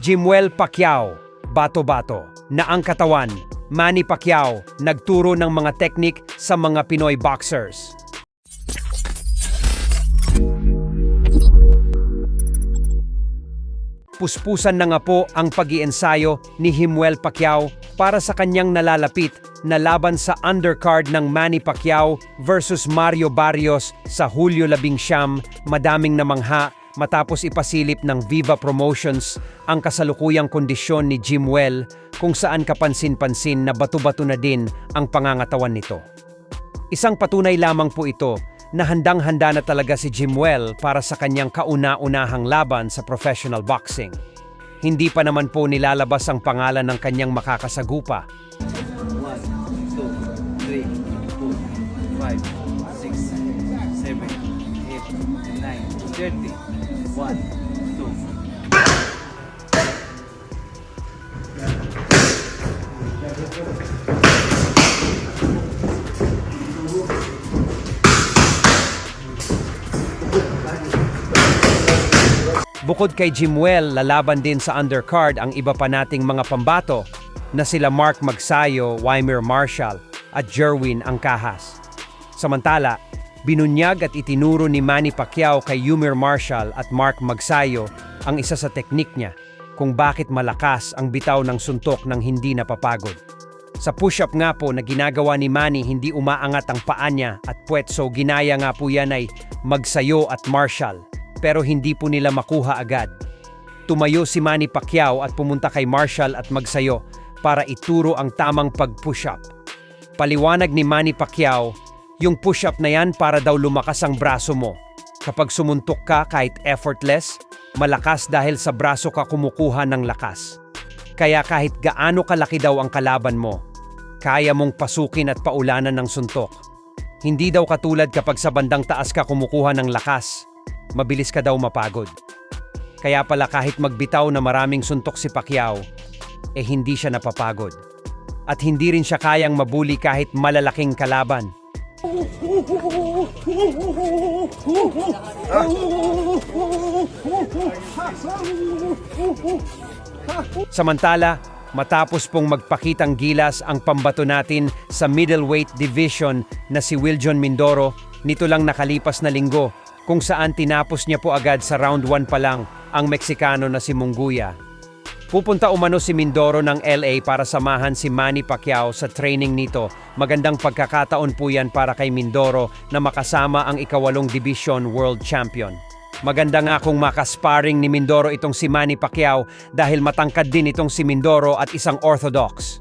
Jimwell Pacquiao, bato-bato, na ang katawan. Manny Pacquiao, nagturo ng mga teknik sa mga Pinoy boxers. Puspusan na nga po ang pag-iensayo ni Jimwell Pacquiao para sa kanyang nalalapit na laban sa undercard ng Manny Pacquiao versus Mario Barrios sa Hulyo 19, madaming namangha matapos ipasilip ng Viva Promotions ang kasalukuyang kondisyon ni Jimwell kung saan kapansin-pansin na bato-bato na din ang pangangatawan nito. Isang patunay lamang po ito na handang-handa na talaga si Jimwell para sa kanyang kauna-unahang laban sa professional boxing. Hindi pa naman po nilalabas ang pangalan ng kanyang makakasagupa. 1, 2, 3, 4, 5, 6, 7, 8, 9, 30. 1, 2. Bukod kay Jimwell, lalaban din sa undercard ang iba pa nating mga pambato na sila Mark Magsayo, Wymir Marshall at Jerwin Angcahas. Samantala, binunyag at itinuro ni Manny Pacquiao kay Wymir Marshall at Mark Magsayo ang isa sa teknik niya kung bakit malakas ang bitaw ng suntok ng hindi napapagod. Sa push-up nga po na ginagawa ni Manny, hindi umaangat ang paa niya at puwet, so ginaya nga po yan ay Magsayo at Marshall. Pero hindi po nila makuha agad. Tumayo si Manny Pacquiao at pumunta kay Marshall at Magsayo para ituro ang tamang pag-push-up. Paliwanag ni Manny Pacquiao, yung push-up na yan para daw lumakas ang braso mo. Kapag sumuntok ka kahit effortless, malakas dahil sa braso ka kumukuha ng lakas. Kaya kahit gaano kalaki daw ang kalaban mo, kaya mong pasukin at paulanan ng suntok. Hindi daw katulad kapag sa bandang taas ka kumukuha ng lakas, mabilis ka daw mapagod. Kaya pala kahit magbitaw na maraming suntok si Pacquiao, hindi siya napapagod. At hindi rin siya kayang mabuli kahit malalaking kalaban. Samantala, matapos pong magpakitang gilas ang pambato natin sa middleweight division na si Wiljon Mindoro, nito lang nakalipas na linggo, kung saan tinapos niya po agad sa round 1 pa lang ang Meksikano na si Munguia. Pupunta umano si Mindoro ng LA para samahan si Manny Pacquiao sa training nito. Magandang pagkakataon po yan para kay Mindoro na makasama ang ika-8 Division World Champion. Maganda nga kung makasparring ni Mindoro itong si Manny Pacquiao dahil matangkad din itong si Mindoro at isang orthodox.